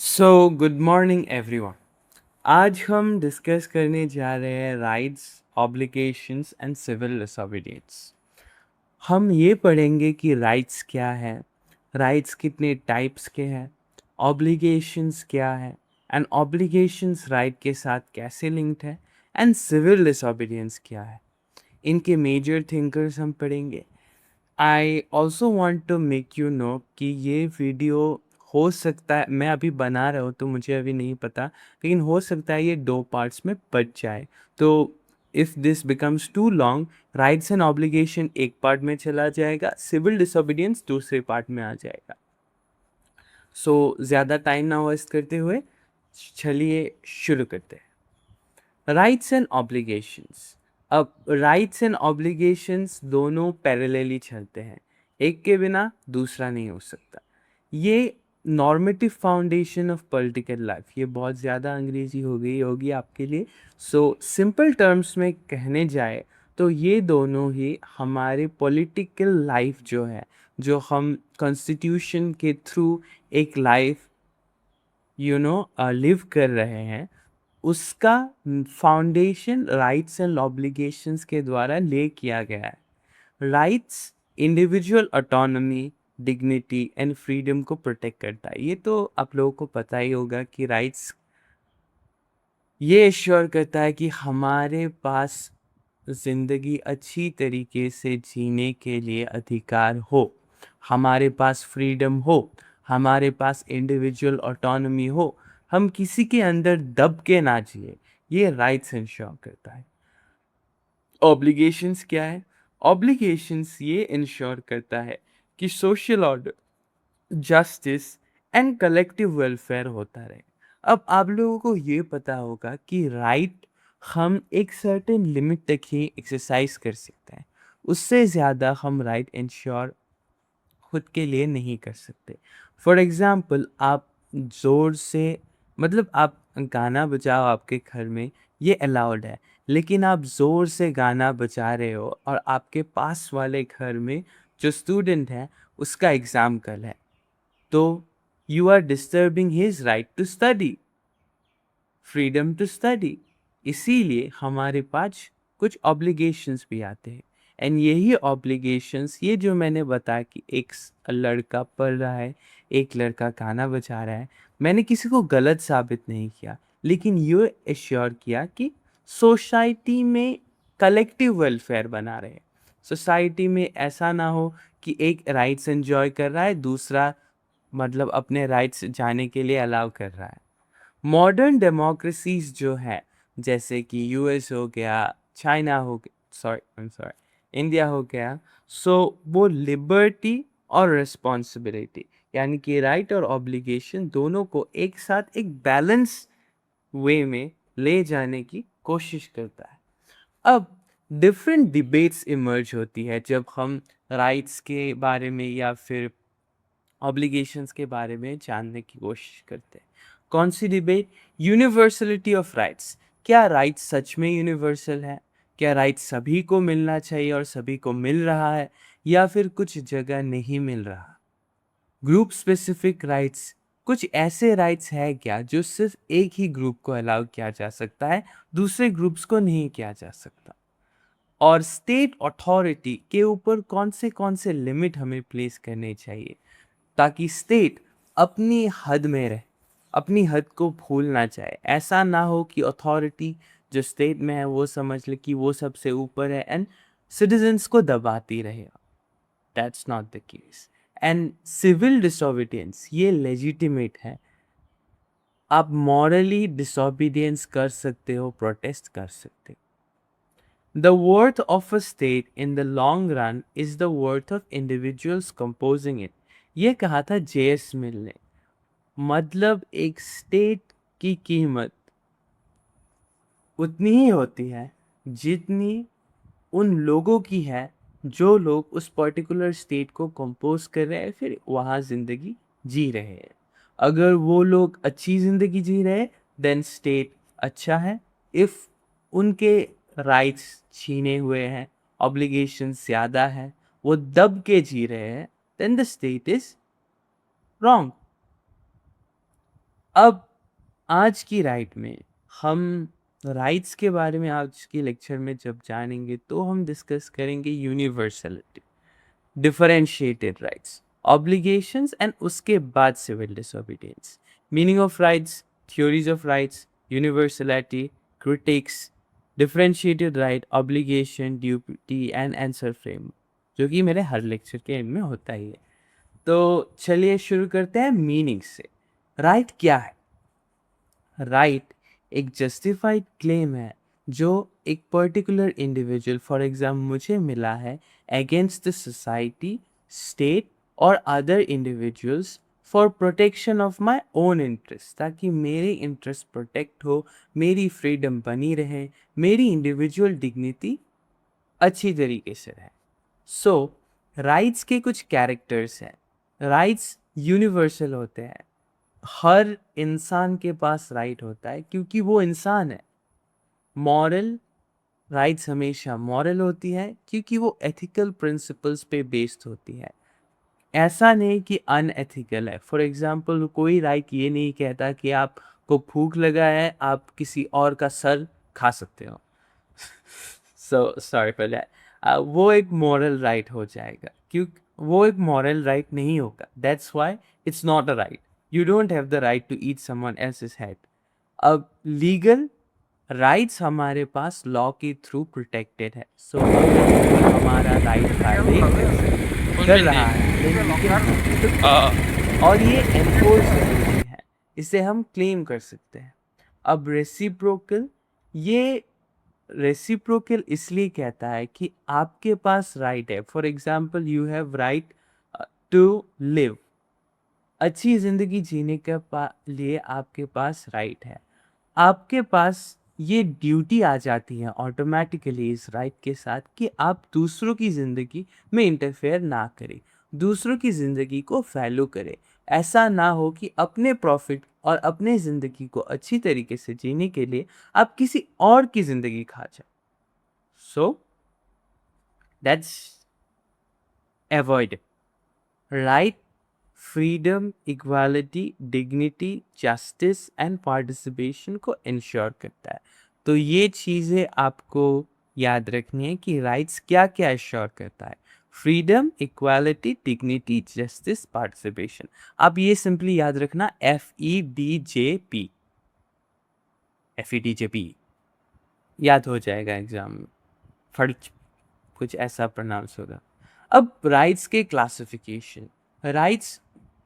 Good morning everyone. आज हम discuss करने जा रहे हैं rights, obligations and civil disobedience. हम ये पढ़ेंगे कि राइट्स क्या है, राइट्स कितने टाइप्स के हैं, ऑब्लिगेशंस क्या है, एंड ऑब्लिगेशंस राइट के साथ कैसे लिंक्ड है, एंड सिविल डिसोबीडियंस क्या है। इनके मेजर थिंकर्स हम पढ़ेंगे। I also want to make you know कि ये वीडियो हो सकता है, मैं अभी बना रहा हूँ तो मुझे अभी नहीं पता, लेकिन हो सकता है ये 2 पार्ट्स में बच जाए। तो if this becomes too long, rights and obligation एक पार्ट में चला जाएगा, सिविल डिसोबीडियंस दूसरे पार्ट में आ जाएगा। ज़्यादा टाइम ना वेस्ट करते हुए चलिए शुरू करते हैं। Rights and obligations. अब राइट्स एंड ऑब्लिगेशंस दोनों पैरेलली चलते हैं, एक के बिना दूसरा नहीं हो सकता। ये normative foundation of political life, ये बहुत ज़्यादा अंग्रेजी हो गई होगी आपके लिए। सिंपल टर्म्स में कहने जाए तो ये दोनों ही हमारे पॉलिटिकल लाइफ जो है, जो हम कॉन्स्टिट्यूशन के थ्रू एक लाइफ लिव कर रहे हैं, उसका फाउंडेशन राइट्स एंड ऑब्लिगेशंस के द्वारा ले किया गया है। Rights individual autonomy, dignity and freedom को प्रोटेक्ट करता है। ये तो आप लोगों को पता ही होगा कि राइट्स ये एश्योर करता है कि हमारे पास ज़िंदगी अच्छी तरीके से जीने के लिए अधिकार हो, हमारे पास फ्रीडम हो, हमारे पास इंडिविजुअल ऑटोनॉमी हो, हम किसी के अंदर दब के ना जिए। ये राइट्स इंश्योर करता है। ऑब्लिगेशंस क्या है? ऑब्लिगेशंस ये इंश्योर करता है कि social order, justice and collective welfare होता रहे। अब आप लोगों को ये पता होगा कि राइट हम एक सर्टेन लिमिट तक ही एक्सरसाइज कर सकते हैं, उससे ज़्यादा हम राइट इंश्योर खुद के लिए नहीं कर सकते। फॉर एग्ज़ाम्पल, आप ज़ोर से, मतलब आप गाना बजाओ आपके घर में, ये अलाउड है, लेकिन आप ज़ोर से गाना बजा रहे हो और आपके पास वाले घर में जो स्टूडेंट है उसका एग्ज़ाम कल है, तो you are disturbing his right to study, freedom to study. इसीलिए हमारे पास कुछ ऑब्लिगेशंस भी आते हैं। एंड यही ऑब्लिगेशंस, ये जो मैंने बताया कि एक लड़का पढ़ रहा है, एक लड़का गाना बजा रहा है, मैंने किसी को गलत साबित नहीं किया, लेकिन ये एश्योर किया कि सोसाइटी में कलेक्टिव वेलफेयर बना रहे। सोसाइटी में ऐसा ना हो कि एक राइट्स एंजॉय कर रहा है, दूसरा मतलब अपने राइट्स जाने के लिए अलाउ कर रहा है। मॉडर्न डेमोक्रेसीज जो है, जैसे कि यूएस हो गया, चाइना हो गया, सॉरी इंडिया हो गया, वो लिबर्टी और रिस्पॉन्सिबिलिटी, यानी कि राइट और ऑब्लिगेशन दोनों को एक साथ एक बैलेंस वे में ले जाने की कोशिश करता है। अब डिफरेंट डिबेट्स इमर्ज होती है जब हम राइट्स के बारे में या फिर ऑब्लिगेशंस के बारे में जानने की कोशिश करते हैं। कौन सी डिबेट? Universality of rights. क्या राइट्स सच में यूनिवर्सल है? क्या राइट्स सभी को मिलना चाहिए और सभी को मिल रहा है, या फिर कुछ जगह नहीं मिल रहा? Group specific rights. कुछ ऐसे राइट्स है क्या जो सिर्फ एक ही ग्रुप को अलाउ किया जा सकता है, दूसरे ग्रुप्स को नहीं किया जा सकता? और स्टेट अथॉरिटी के ऊपर कौन से लिमिट हमें प्लेस करने चाहिए ताकि स्टेट अपनी हद में रहे, अपनी हद को भूल ना जाए। ऐसा ना हो कि अथॉरिटी जो स्टेट में है वो समझ ले कि वो सबसे ऊपर है एंड सिटीजन्स को दबाती रहे। That's not the case. And civil disobedience ये लेजिटिमेट है। आप मॉरली डिसोबीडियंस कर सकते हो, प्रोटेस्ट कर सकते हो। The worth of a state in the long run is the worth of individuals composing it. ये कहा था जेएस मिल ने। मतलब एक स्टेट की कीमत उतनी ही होती है जितनी उन लोगों की है जो लोग उस पर्टिकुलर स्टेट को कंपोज कर रहे हैं, फिर वहाँ ज़िंदगी जी रहे हैं। अगर वो लोग अच्छी ज़िंदगी जी रहे, देन स्टेट अच्छा है। इफ़ उनके राइट्स छीने हुए हैं, ऑब्लिगेशन ज़्यादा है, वो दब के जी रहे हैं, then the state is wrong. अब आज की राइट में हम राइट्स के बारे में आज की लेक्चर में जब जानेंगे तो हम डिस्कस करेंगे universality, differentiated rights, obligations and उसके बाद civil disobedience, meaning of rights, theories of rights, universality, critics, differentiated right, obligation, duty and answer frame, जो कि मेरे हर लेक्चर के एंड में होता ही है। तो चलिए शुरू करते हैं मीनिंग से। राइट क्या है? राइट एक जस्टिफाइड क्लेम है जो एक पर्टिकुलर इंडिविजुअल, फॉर एग्जाम्पल मुझे मिला है, अगेंस्ट द सोसाइटी, स्टेट और other individuals for protection of my own interest, ताकि मेरे इंटरेस्ट प्रोटेक्ट हो, मेरी फ्रीडम बनी रहे, मेरी इंडिविजुअल डिग्निटी अच्छी तरीके से रहे। सो राइट्स के कुछ कैरेक्टर्स हैं। राइट्स यूनिवर्सल होते हैं, हर इंसान के पास राइट होता है क्योंकि वो इंसान है। मॉरल राइट्स हमेशा मॉरल होती है क्योंकि वो एथिकल प्रिंसिपल्स पे बेस्ड होती है, ऐसा नहीं कि अनएथिकल है। फॉर एग्जाम्पल कोई राइट ये नहीं कहता कि आपको भूख लगा है आप किसी और का सर खा सकते हो। So sorry for that. वो एक मॉरल राइट हो जाएगा, क्योंकि वो एक मॉरल राइट नहीं होगा, that's why it's not a right. You don't have the right to eat someone else's head. अब लीगल राइट्स हमारे पास लॉ के थ्रू प्रोटेक्टेड है। सो अगर हमारा राइट वायलेट कर रहा है then we can have to- और ये एनफोर्स है, इसे हम क्लेम कर सकते हैं। अब रेसिप्रोकल, ये रेसिप्रोकल इसलिए कहता है कि आपके पास राइट है। For example you have right to live, अच्छी जिंदगी जीने के लिए आपके पास राइट है। आपके पास ये ड्यूटी आ जाती है ऑटोमेटिकली इस राइट के साथ कि आप दूसरों की ज़िंदगी में इंटरफेयर ना करें, दूसरों की ज़िंदगी को वैल्यू करें। ऐसा ना हो कि अपने प्रॉफिट और अपने ज़िंदगी को अच्छी तरीके से जीने के लिए आप किसी और की ज़िंदगी खा जाए। So that's avoid. Right freedom, equality, dignity, justice and participation को इंश्योर करता है। तो ये चीज़ें आपको याद रखनी है कि राइट्स क्या क्या इंश्योर करता है। Freedom, equality, dignity, justice, participation. आप ये सिंपली याद रखना, FEDJP, FEDJP याद हो जाएगा एग्जाम में, फर्ज कुछ ऐसा प्रोनाउंस होगा। अब राइट्स के क्लासिफिकेशन। राइट्स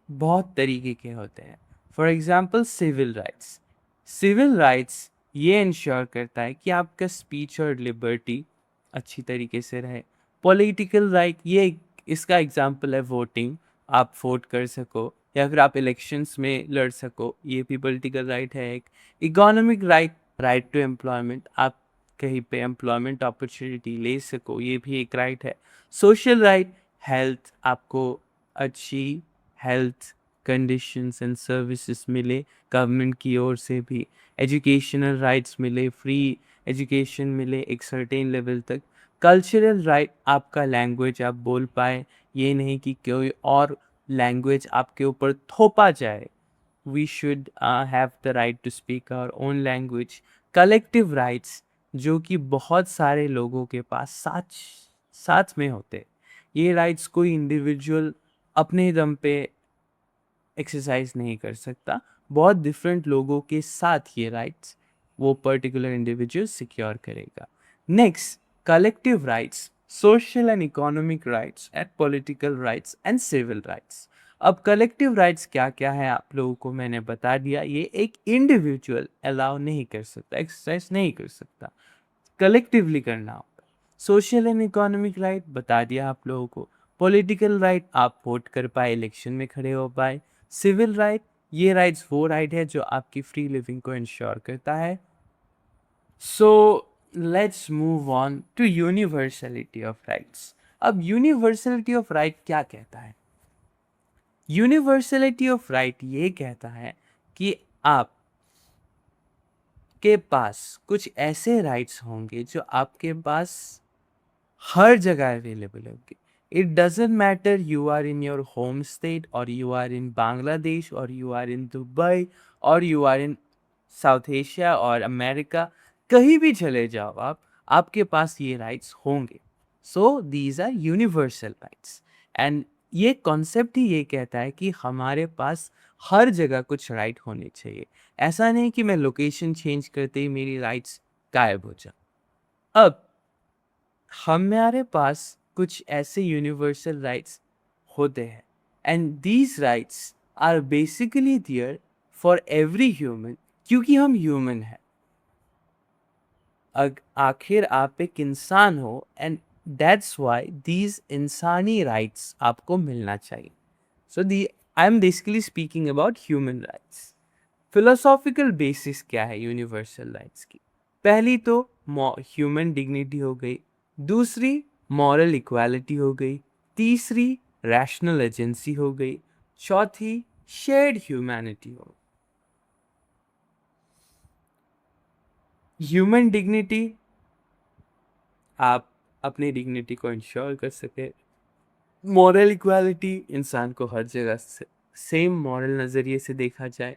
बहुत तरीके के होते हैं। For example civil rights. Civil rights ये इंश्योर करता है कि आपका स्पीच और लिबर्टी अच्छी तरीके से रहे। पॉलिटिकल राइट, ये इसका एग्जाम्पल है वोटिंग, आप वोट कर सको या फिर आप इलेक्शंस में लड़ सको, ये भी पॉलिटिकल राइट है एक। Economic right, right to employment, आप कहीं पे एम्प्लॉयमेंट अपॉर्चुनिटी ले सको, ये भी एक राइट है। सोशल राइट, हेल्थ, आपको अच्छी हेल्थ कंडीशंस एंड सर्विसेज मिले गवर्नमेंट की ओर से भी। एजुकेशनल राइट्स मिले, फ्री एजुकेशन मिले एक सर्टेन लेवल तक। कल्चरल राइट, आपका लैंग्वेज आप बोल पाए, ये नहीं कि कोई और लैंग्वेज आपके ऊपर थोपा जाए। We should have the right to speak our own language. Collective rights, जो कि बहुत सारे लोगों के पास साथ साथ में होते, ये राइट्स कोई इंडिविजुअल अपने दम पे एक्सरसाइज नहीं कर सकता, बहुत डिफरेंट लोगों के साथ ये राइट्स वो पर्टिकुलर इंडिविजुअल सिक्योर करेगा। Next, collective rights, social and economic rights and political rights and civil rights. अब कलेक्टिव राइट्स क्या क्या है आप लोगों को मैंने बता दिया, ये एक इंडिविजुअल अलाउ नहीं कर सकता, एक्सरसाइज नहीं कर सकता, कलेक्टिवली करना होगा। सोशल एंड इकोनॉमिक राइट बता दिया आप लोगों को। पॉलिटिकल राइट, आप वोट कर पाए, इलेक्शन में खड़े हो पाए। सिविल राइट, ये राइट्स वो राइट है जो आपकी फ्री लिविंग को इंश्योर करता है। So let's move on to universality of rights. अब यूनिवर्सलिटी ऑफ राइट क्या कहता है? यूनिवर्सलिटी ऑफ राइट ये कहता है कि आप के पास कुछ ऐसे राइट्स होंगे जो आपके पास हर जगह अवेलेबल होंगे। It doesn't matter you are in your home state or you are in Bangladesh or you are in Dubai or you are in south Asia और अमेरिका, कहीं भी चले जाओ आप, आपके पास ये राइट्स होंगे। So these are universal rights and ये कॉन्सेप्ट ही ये कहता है कि हमारे पास हर जगह कुछ राइट होने चाहिए। ऐसा नहीं कि मैं लोकेशन चेंज करते ही मेरी राइट्स गायब हो जाए। अब हमारे पास कुछ ऐसे यूनिवर्सल राइट्स होते हैं and these rights are basically there for every human, क्योंकि हम ह्यूमन हैं। आखिर आप एक इंसान हो एंड दैट्स व्हाई दीज इंसानी राइट्स आपको मिलना चाहिए। So the I am basically speaking about human rights. Philosophical basis क्या है यूनिवर्सल राइट्स की? पहली तो ह्यूमन डिग्निटी हो गई, दूसरी मॉरल इक्वालिटी हो गई, तीसरी रैशनल एजेंसी हो गई, चौथी शेयर्ड ह्यूमैनिटी हो। ह्यूमन डिग्निटी, आप अपनी डिग्निटी को इंश्योर कर सके। मॉरल इक्वालिटी, इंसान को हर जगह सेम मॉरल नज़रिए से देखा जाए।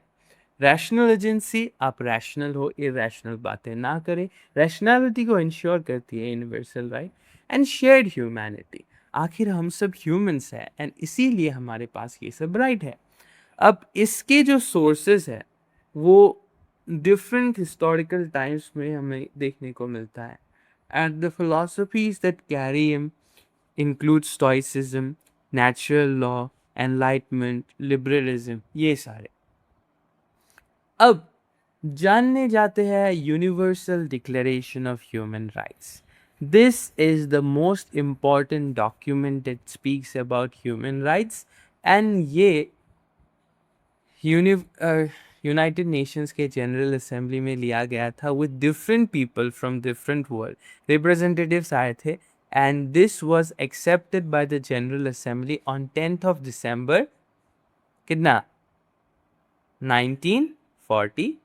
रैशनल एजेंसी, आप रैशनल हो, इरैशनल बातें ना करें, रैशनैलिटी को इंश्योर करती है universal right. And shared humanity, आखिर हम सब ह्यूमंस हैं एंड इसीलिए हमारे पास ये सब राइट है। अब इसके जो सोर्सेस है वो डिफरेंट हिस्टोरिकल टाइम्स में हमें देखने को मिलता है and the philosophies that carry him include stoicism, natural law, enlightenment, liberalism, ये सारे। अब जानने जाते हैं universal declaration of human rights. This is the most important document that speaks about human rights and ये यूनाइटेड नेशंस के general assembly में लिया गया था with different people from different world, representatives आए थे and this was accepted by the general assembly on 10th of December, कितना, 1948।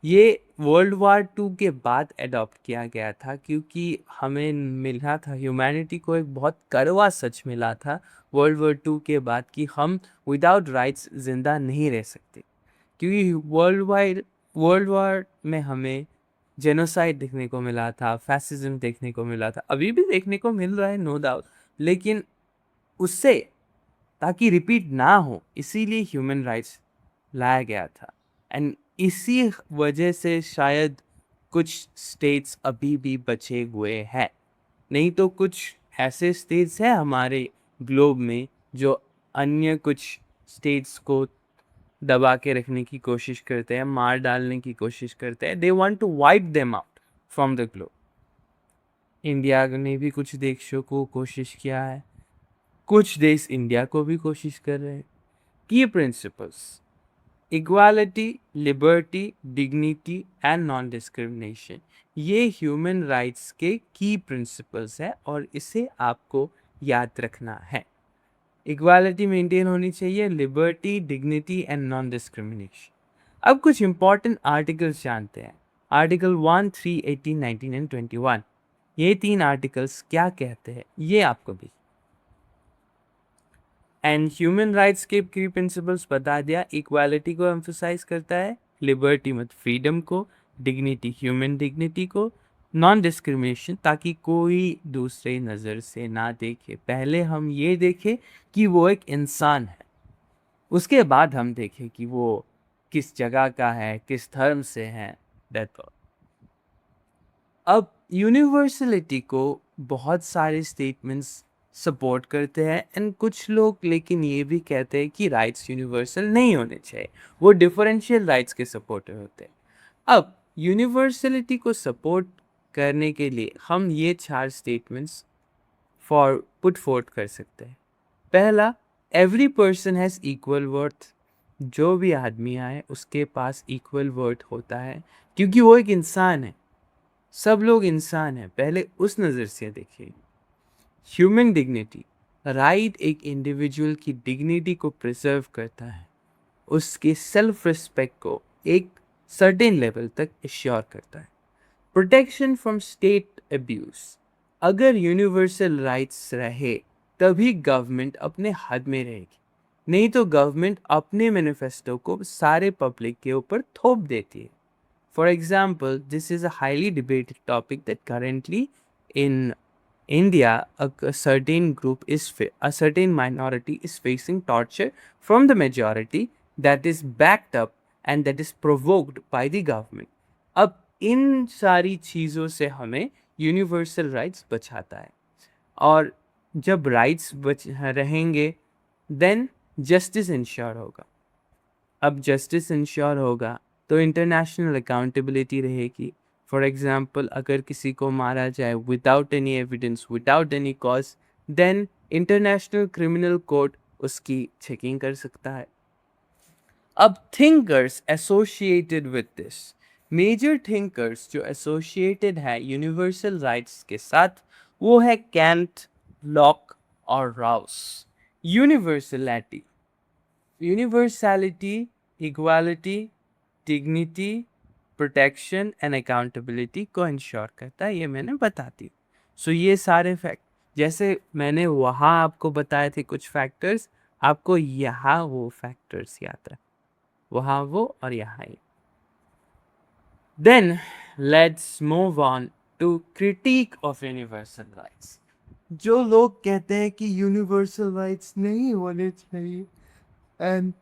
ये वर्ल्ड वार टू के बाद अडॉप्ट किया गया था क्योंकि हमें मिला था, ह्यूमैनिटी को एक बहुत कड़वा सच मिला था वर्ल्ड वॉर टू के बाद कि हम विदाउट राइट्स ज़िंदा नहीं रह सकते। क्योंकि वर्ल्ड वार में हमें जेनोसाइड देखने को मिला था, फैसिज्म देखने को मिला था, अभी भी देखने को मिल रहा है नो डाउट, लेकिन उससे ताकि रिपीट ना हो इसीलिए ह्यूमन राइट्स लाया गया था। एंड इसी वजह से शायद कुछ स्टेट्स अभी भी बचे हुए हैं, नहीं तो कुछ ऐसे स्टेट्स हैं हमारे ग्लोब में जो अन्य कुछ स्टेट्स को दबा के रखने की कोशिश करते हैं, मार डालने की कोशिश करते हैं। They want to wipe them out from the globe. India ने भी कुछ देशों को कोशिश किया है, कुछ देश इंडिया को भी कोशिश कर रहे हैं। की principles: equality, liberty, dignity and non discrimination, ये ह्यूमन राइट्स के की प्रिंसिपल्स है और इसे आपको याद रखना है। इक्वालिटी मेंटेन होनी चाहिए, liberty, dignity and non discrimination. अब कुछ इंपॉर्टेंट आर्टिकल्स जानते हैं। आर्टिकल 1, 3, 18, 19 एंड 21, ये 3 आर्टिकल्स क्या कहते हैं ये आपको भी। एंड ह्यूमन राइट्स के की प्रिंसिपल्स बता दिया। इक्वालिटी को एम्फोसाइज करता है, लिबर्टी मत फ्रीडम को, डिग्निटी ह्यूमन डिग्निटी को, नॉन डिस्क्रिमिनेशन ताकि कोई दूसरे नज़र से ना देखे। पहले हम ये देखें कि वो एक इंसान है, उसके बाद हम देखें कि वो किस जगह का है, किस धर्म से है, दैट ऑल। अब यूनिवर्सलिटी को बहुत सारे स्टेटमेंट्स सपोर्ट करते हैं एंड कुछ लोग लेकिन ये भी कहते हैं कि राइट्स यूनिवर्सल नहीं होने चाहिए, वो डिफरेंशियल राइट्स के सपोर्टर होते हैं। अब यूनिवर्सलिटी को सपोर्ट करने के लिए हम ये 4 स्टेटमेंट्स पुट फोर्थ कर सकते हैं। पहला, every person has equal worth, जो भी आदमी आए उसके पास इक्वल वर्थ होता है क्योंकि वो एक इंसान है, सब लोग इंसान हैं, पहले उस नज़र से देखिए। ह्यूमन डिग्निटी, राइट एक इंडिविजुअल की डिग्निटी को प्रिजर्व करता है, उसके सेल्फ रिस्पेक्ट को एक सर्टेन लेवल तक एश्योर करता है। प्रोटेक्शन फ्रॉम स्टेट अब्यूज, अगर यूनिवर्सल राइट्स रहे तभी गवर्नमेंट अपने हद में रहेगी, नहीं तो गवर्नमेंट अपने मैनिफेस्टो को सारे पब्लिक के ऊपर थोप देती है. For example, this is a highly debated topic that currently in India, a certain group a certain minority is facing torture from the majority that is backed up and that is provoked by the government. अब इन सारी चीज़ों से हमें universal rights बचाता है, और जब rights बच रहेंगे देन जस्टिस इंश्योर होगा. अब जस्टिस इंश्योर होगा तो इंटरनेशनल अकाउंटेबिलिटी रहेगी. फॉर एग्जांपल, अगर किसी को मारा जाए without any evidence, without any cause, then international criminal court उसकी चेकिंग कर सकता है. अब thinkers associated with this, major thinkers जो एसोसिएटेड है यूनिवर्सल राइट्स के साथ, वो है कैंट, लॉक और Rawls. Universality, universality, equality, dignity, protection and accountability को इंश्योर करता है, ये मैंने बता दी. सो ये सारे फैक्ट, जैसे मैंने वहाँ आपको बताए थे कुछ फैक्टर्स, आपको यहाँ वो फैक्टर्स याद रख, वहाँ वो और यहाँ ये. Then let's move on to critic of universal rights. जो लोग कहते हैं कि यूनिवर्सल राइट्स नहीं होने चाहिए एंड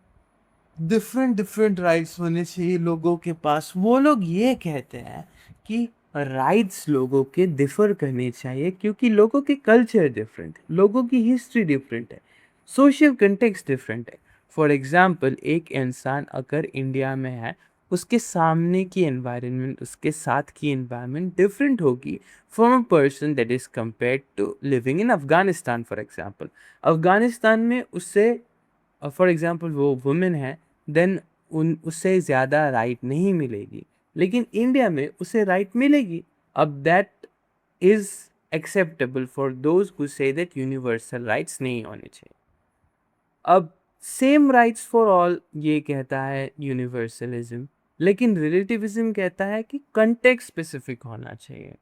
डिफरेंट डिफरेंट राइट्स होने चाहिए लोगों के पास, वो लोग ये कहते हैं कि राइट्स लोगों के डिफर करने चाहिए क्योंकि लोगों के कल्चर डिफरेंट है, लोगों की हिस्ट्री डिफरेंट है, सोशल कंटेक्स्ट डिफरेंट है. फॉर एग्जांपल, एक इंसान अगर इंडिया में है, उसके सामने की एनवायरनमेंट, उसके साथ की एनवायरनमेंट डिफरेंट होगी from a person that is compared to living in Afghanistan. For example, Afghanistan में उससे, फॉर एग्जांपल वो वुमेन है, देन उससे ज़्यादा राइट नहीं मिलेगी, लेकिन इंडिया में उसे राइट मिलेगी. अब that is acceptable for those who say that universal rights नहीं होने चाहिए. अब सेम राइट्स फॉर ऑल ये कहता है यूनिवर्सलिज्म, लेकिन रिलेटिविज्म कहता है कि कंटेक्स्ट स्पेसिफिक होना चाहिए.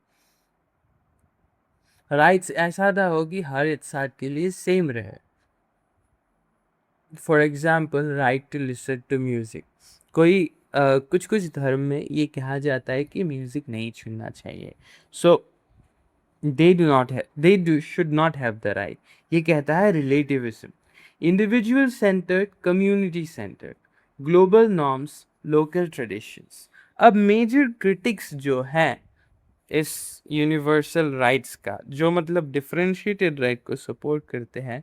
राइट्स ऐसा ना हो कि हर इंसान के लिए सेम रहे. For example, right to listen to music. कोई कुछ कुछ धर्म में ये कहा जाता है कि म्यूज़िक नहीं सुनना चाहिए. So they should not have the right. ये कहता है relativism. Individual centred, community centred, global norms, local traditions. अब मेजर क्रिटिक्स जो हैं इस यूनिवर्सल राइट्स का, जो मतलब डिफरेंशिएटेड राइट को सपोर्ट करते हैं,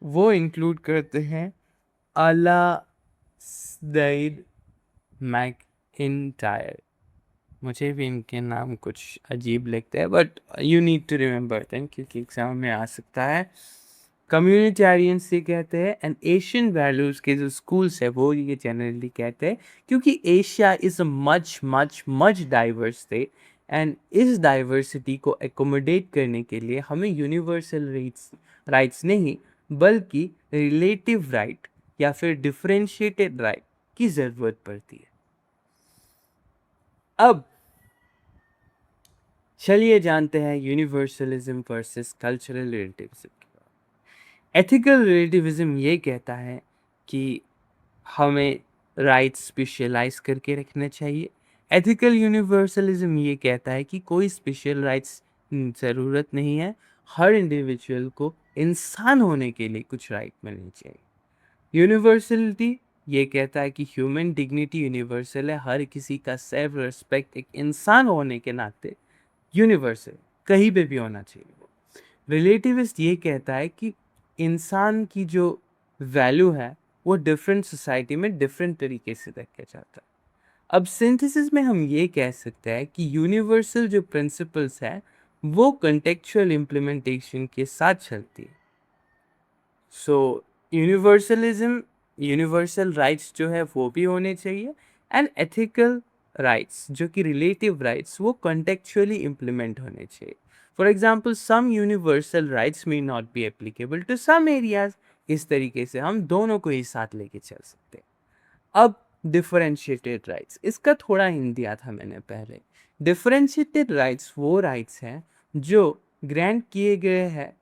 वो इंक्लूड करते हैं अला सईद मैकइंटायर. मुझे भी इनके नाम कुछ अजीब लगते हैं, but you need to remember them क्योंकि एग्जाम में आ सकता है. कम्युनिटेरियंस से कहते हैं, एंड एशियन वैल्यूज़ के जो स्कूल्स है वो ये जनरली कहते हैं क्योंकि Asia is a much much much diverse थे, एंड इस डाइवर्सिटी को एकोमोडेट करने के लिए हमें यूनिवर्सल राइट्स नहीं बल्कि रिलेटिव राइट या फिर डिफरेंशिएटेड राइट की ज़रूरत पड़ती है. अब चलिए जानते हैं universalism versus cultural relativism. Ethical relativism ये कहता है कि हमें राइट्स स्पेशलाइज करके रखना चाहिए. एथिकल यूनिवर्सलिज्म ये कहता है कि कोई स्पेशल राइट्स ज़रूरत नहीं है, हर इंडिविजुअल को इंसान होने के लिए कुछ राइट मिलनी चाहिए. यूनिवर्सलिटी ये कहता है कि ह्यूमन डिग्निटी यूनिवर्सल है, हर किसी का सेल्फ रिस्पेक्ट एक इंसान होने के नाते यूनिवर्सल कहीं पे भी होना चाहिए. रिलेटिविस्ट ये कहता है कि इंसान की जो वैल्यू है वो डिफरेंट सोसाइटी में डिफरेंट तरीके से देखा जाता है. अब सिंथेसिस में हम ये कह सकते हैं कि यूनिवर्सल जो प्रिंसिपल्स है वो कंटेक्चुअल इम्प्लीमेंटेशन के साथ चलती है. सो यूनिवर्सलिज्म, यूनिवर्सल राइट्स जो है वो भी होने चाहिए, एंड एथिकल राइट्स जो कि रिलेटिव राइट्स वो कंटेक्चुअली इम्प्लीमेंट होने चाहिए. For example, some universal rights may not be applicable to some areas. इस तरीके से हम दोनों को ही साथ लेके चल सकते हैं. अब डिफरेंशिएटेड राइट्स, इसका थोड़ा हिंट दिया था मैंने पहले. डिफरेंशिएटेड राइट्स वो राइट्स हैं जो ग्रांट किए गए हैं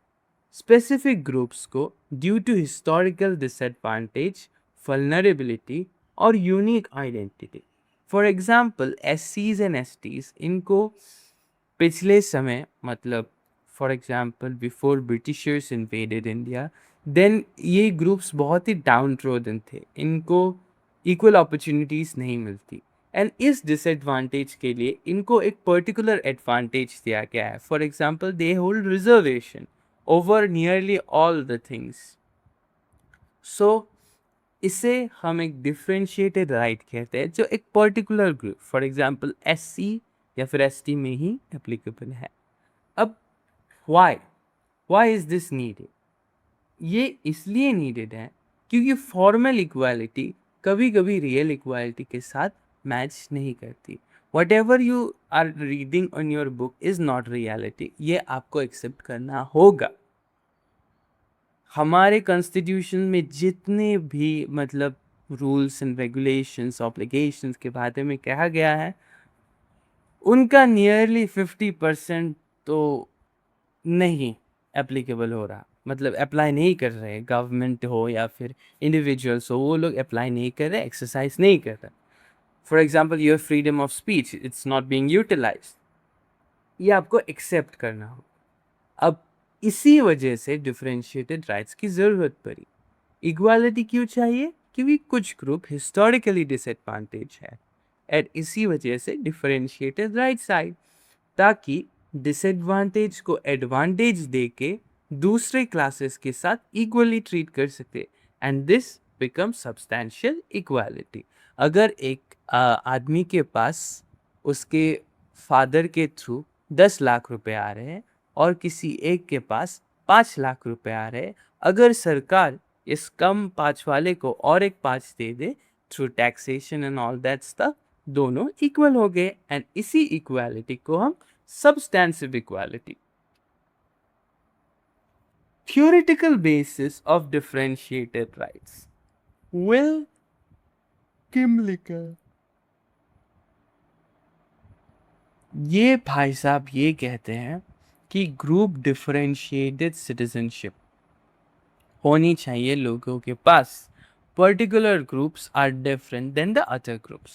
स्पेसिफिक ग्रुप्स को due to historical disadvantage, vulnerability और यूनिक आइडेंटिटी। फॉर एग्जांपल एससीज एंड एसटीज, इनको पिछले समय मतलब for example before Britishers invaded India, then ये ग्रुप्स बहुत ही डाउन ट्रोडन थे, इनको इक्वल अपॉर्चुनिटीज नहीं मिलती, एंड इस डिसएडवांटेज के लिए इनको एक पर्टिकुलर एडवांटेज दिया गया है। For example they hold reservation over nearly all the things. So इसे हम एक डिफरेंशिएटेड राइट कहते हैं जो एक particular group for example SC या फिर एसटी में ही एप्लीकेबल है। अब why why is this needed? ये इसलिए नीडेड है क्योंकि फॉर्मल इक्वालिटी कभी कभी रियल इक्वालिटी के साथ मैच नहीं करती। Whatever you are reading on your book is not reality, ये आपको एक्सेप्ट करना होगा। हमारे कॉन्स्टिट्यूशन में जितने भी मतलब रूल्स एंड रेगुलेशंस ऑब्लिगेशंस के बारे में कहा गया है, उनका नियरली 50% तो नहीं एप्लीकेबल हो रहा, मतलब अप्लाई नहीं कर रहे। गवर्नमेंट हो या फिर इंडिविजुअल्स हो, वो लोग अप्लाई नहीं कर रहे, एक्सरसाइज नहीं कर रहे। For example your freedom of speech, it's not being utilized, ये आपको एक्सेप्ट करना हो। अब इसी वजह से डिफरेंशिएटेड राइट्स की ज़रूरत पड़ी। इक्वालिटी क्यों चाहिए? क्योंकि कुछ ग्रुप हिस्टोरिकली डिसएडवांटेज है, एंड इसी वजह से डिफरेंशिएटेड राइट्स आई, ताकि डिसएडवांटेज को एडवांटेज दे के दूसरे क्लासेस के साथ इक्वली ट्रीट कर सकते, and this become substantial equality. अगर एक आदमी के पास उसके फादर के थ्रू 10 लाख रुपए आ रहे हैं और किसी एक के पास 5 लाख रुपए आ रहे हैं, अगर सरकार इस कम 5 वाले को और एक 5 दे दे through taxation and all that stuff, दोनों इक्वल हो गए, एंड इसी इक्वालिटी को हम substantive equality. Theoretical basis of differentiated rights. Will Kimlicker, ये भाई साहब ये कहते हैं कि ग्रुप डिफरेंशिएटेड सिटीजनशिप होनी चाहिए लोगों के पास। Particular groups are different than the other groups.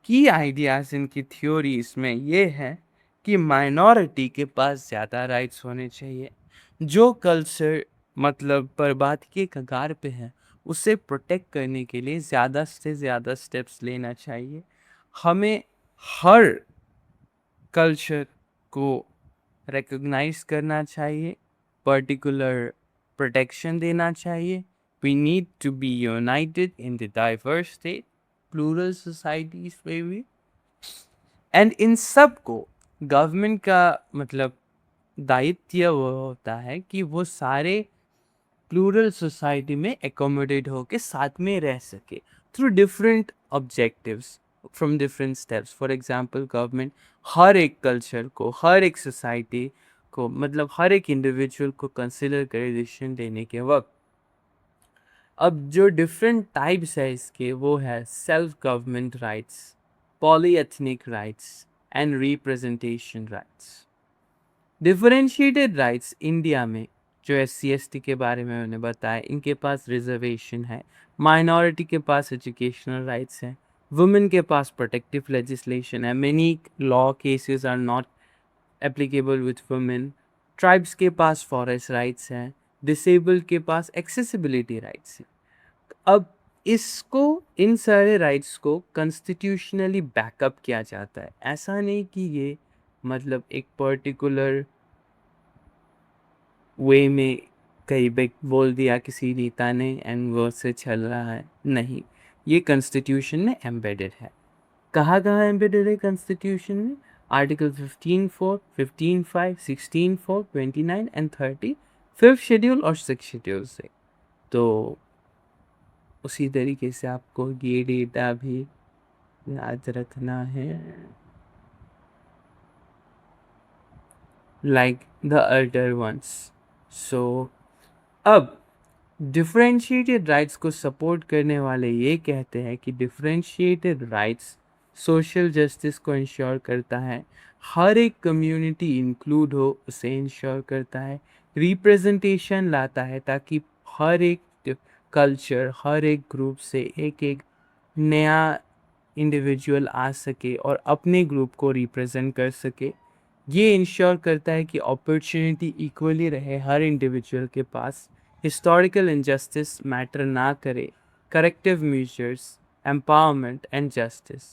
की आइडियाज इनकी थ्योरीज में ये है कि माइनॉरिटी के पास ज़्यादा राइट्स होने चाहिए, जो कल्चर मतलब बर्बादी के कगार पे है उसे प्रोटेक्ट करने के लिए ज़्यादा से ज़्यादा स्टेप्स लेना चाहिए। हमें हर कल्चर को रिकॉग्नाइज करना चाहिए, पर्टिकुलर प्रोटेक्शन देना चाहिए। We need to be united in the diverse state, plural societies में भी, एंड इन सब को गवर्नमेंट का मतलब दायित्व वो होता है कि वो सारे प्लूरल सोसाइटी में एकोमोडेट होके साथ में रह सके through different objectives from different steps. For example government हर एक कल्चर को, हर एक सोसाइटी को, मतलब हर एक इंडिविजुअल को कंसिडर करे डिसीजन लेने के वक्त। अब जो डिफरेंट टाइप्स है इसके, वो है self government rights, polyethnic rights and representation rights. Differentiated rights India में जो SC ST के बारे में मैंने बताया, इनके पास रिजर्वेशन है। माइनॉरिटी के पास एजुकेशनल राइट्स हैं। वुमेन के पास प्रोटेक्टिव लेजिस्लेशन है। Many law cases are not applicable with women. Tribes के पास फॉरेस्ट राइट्स हैं। डिसेबल्ड के पास एक्सेसिबिलिटी राइट्स हैं। अब इसको, इन सारे राइट्स को कॉन्स्टिट्यूशनली बैकअप किया जाता है। ऐसा नहीं कि ये मतलब एक पर्टिकुलर वे में कहीं पे बोल दिया किसी नेता ने एंड वो से चल रहा है, नहीं, ये कॉन्स्टिट्यूशन में एम्बेडेड है। कहाँ कहाँ एम्बेडेड है कॉन्स्टिट्यूशन में? आर्टिकल 15(4), 15(5), 16(4), 29 एंड 30, 5th शेड्यूल और 6th शेड्यूल से। तो उसी तरीके से आपको ये डेटा भी याद रखना है, like the elder ones. So अब डिफरेंशिएटेड राइट्स को सपोर्ट करने वाले ये कहते हैं कि डिफरेंशिएटेड राइट्स सोशल जस्टिस को इंश्योर करता है, हर एक कम्युनिटी इंक्लूड हो उसे इंश्योर करता है, रिप्रेजेंटेशन लाता है ताकि हर एक कल्चर, हर एक ग्रुप से एक एक नया इंडिविजुअल आ सके और अपने ग्रुप को रिप्रेजेंट कर सके। ये इंश्योर करता है कि अपॉर्चुनिटी इक्वली रहे हर इंडिविजुअल के पास, हिस्टोरिकल इनजस्टिस मैटर ना करे, corrective measures, empowerment and justice.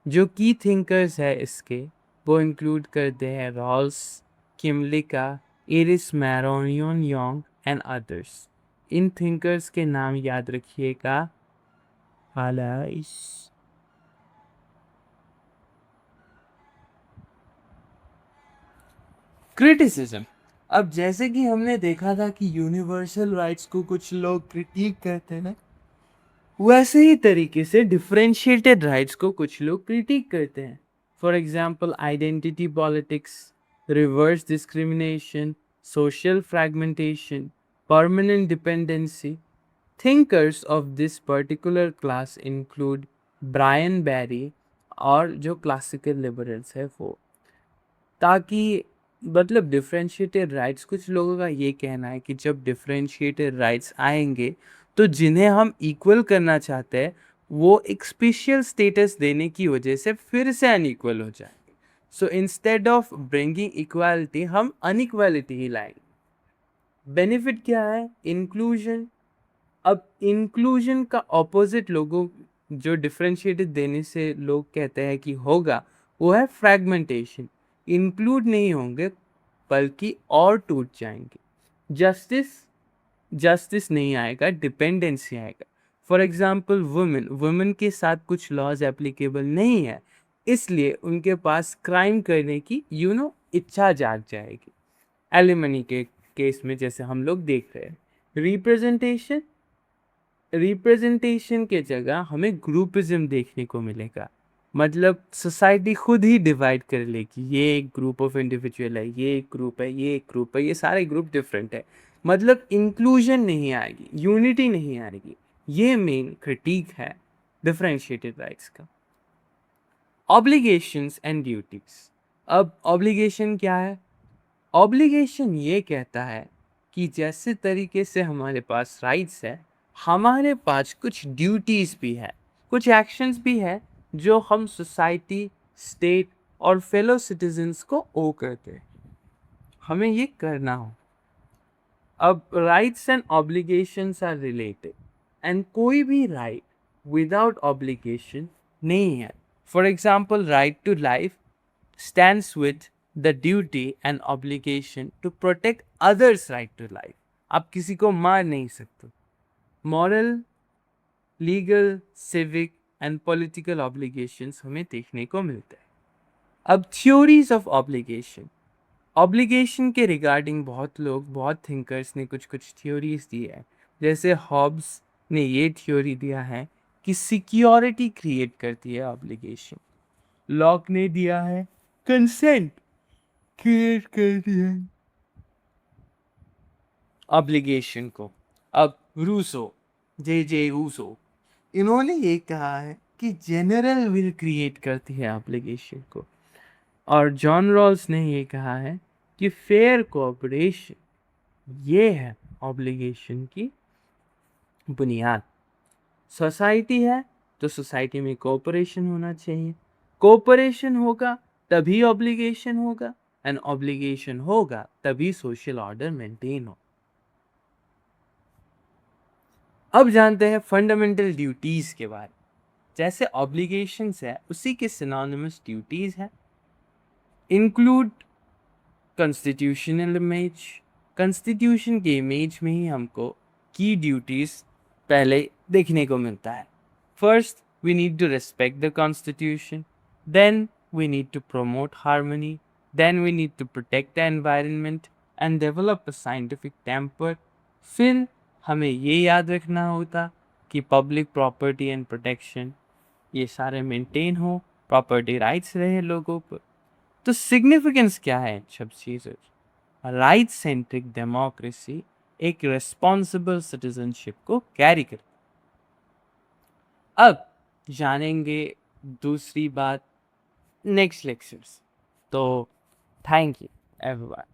जो की थिंकर्स है इसके, वो इंक्लूड करते हैं Rawls, Kymlicka, Iris Marion Young and others. इन थिंकर्स के नाम याद रखिएगा। हालाइस क्रिटिसिज्म। अब जैसे कि हमने देखा था कि यूनिवर्सल राइट्स को कुछ लोग क्रिटिक करते हैं, वैसे ही तरीके से डिफरेंशिएटेड राइट्स को कुछ लोग क्रिटिक करते हैं। For example identity politics, reverse discrimination, social fragmentation, permanent dependency. Thinkers of this particular class include Brian Barry और जो क्लासिकल लिबरल्स है वो। ताकि मतलब डिफरेंशिएटेड राइट्स, कुछ लोगों का ये कहना है कि जब डिफरेंशिएटेड राइट्स आएंगे तो जिन्हें हम इक्वल करना चाहते हैं वो एक स्पेशल स्टेटस देने की वजह से फिर से अनइक्वल हो जाएंगे। So instead of bringing equality हम अनइक्वालिटी ही लाएंगे। बेनिफिट क्या है? इंक्लूजन। अब इंक्लूजन का ऑपोजिट लोगों जो डिफरेंशिएटेड देने से लोग कहते हैं कि होगा, वो है फ्रैगमेंटेशन। इंक्लूड नहीं होंगे बल्कि और टूट जाएंगे। जस्टिस, जस्टिस नहीं आएगा, डिपेंडेंसी आएगा। फॉर एग्जाम्पल वुमेन, वुमेन के साथ कुछ लॉज एप्लीकेबल नहीं है, इसलिए उनके पास क्राइम करने की इच्छा जाग जाएगी। एलिमनी के केस में जैसे हम लोग देख रहे हैं। रिप्रेजेंटेशन, रिप्रेजेंटेशन के जगह हमें ग्रुपिज्म देखने को मिलेगा। मतलब सोसाइटी खुद ही डिवाइड कर लेगी, ये एक ग्रुप ऑफ इंडिविजुअल है, ये एक ग्रुप है, ये एक ग्रुप है, ये सारे ग्रुप डिफरेंट है। मतलब इंक्लूजन नहीं आएगी, यूनिटी नहीं आएगी। ये मेन क्रिटिक है डिफरेंशिएटेड राइट्स का। Obligations and duties. अब ऑब्लिगेशन क्या है? ऑब्लिगेशन ये कहता है कि जैसे तरीके से हमारे पास राइट्स है, हमारे पास कुछ ड्यूटीज भी है, कुछ एक्शंस भी है जो हम सोसाइटी, स्टेट और फेलो सिटीजन्स को ओ करते हैं, हमें ये करना हो। अब rights and obligations are related and कोई भी राइट विदाउट ऑब्लिगेशन नहीं है। For example right to life stands with the duty and obligation to protect others' right to life. आप किसी को मार नहीं सकते। Moral, legal, civic and political obligations हमें देखने को मिलते हैं। अब theories of obligation, ऑब्लिगेशन के रिगार्डिंग बहुत लोग, बहुत थिंकर्स ने कुछ कुछ थ्योरीज दी है। जैसे हॉब्स ने ये थ्योरी दिया है कि सिक्योरिटी क्रिएट करती है ऑब्लिगेशन। लॉक ने दिया है कंसेंट क्रिएट करती है ऑब्लिगेशन को। अब रूसो, जे रूसो, इन्होंने ये कहा है कि जनरल विल क्रिएट करती है ऑब्लिगेशन को। और जॉन रॉल्स ने ये कहा है कि फेयर कोऑपरेशन ये है ऑब्लिगेशन की बुनियाद। सोसाइटी है तो सोसाइटी में कोऑपरेशन होना चाहिए, कोऑपरेशन होगा तभी ऑब्लिगेशन होगा, एंड ऑब्लिगेशन होगा तभी सोशल ऑर्डर मेंटेन हो। अब जानते हैं फंडामेंटल ड्यूटीज के बारे में। जैसे ऑब्लिगेशंस है उसी के सिनोनिमस ड्यूटीज है। इंक्लूड कॉन्स्टिट्यूशनल इमेज, कॉन्स्टिट्यूशन के इमेज में ही हमको की ड्यूटीज पहले देखने को मिलता है। First, we need to respect the constitution, then we need to promote harmony, then we need to protect the environment and develop a scientific temper. फिर हमें ये याद रखना होता कि पब्लिक प्रॉपर्टी एंड प्रोटेक्शन ये सारे मेंटेन हो, प्रॉपर्टी राइट्स रहे लोगों पर। तो सिग्निफिकेंस क्या है इन सब चीज़ों? राइट सेंट्रिक डेमोक्रेसी एक रिस्पॉन्सिबल सिटीजनशिप को कैरी करती। अब जानेंगे दूसरी बात नेक्स्ट लेक्चर्स। तो थैंक यू एवरीवन।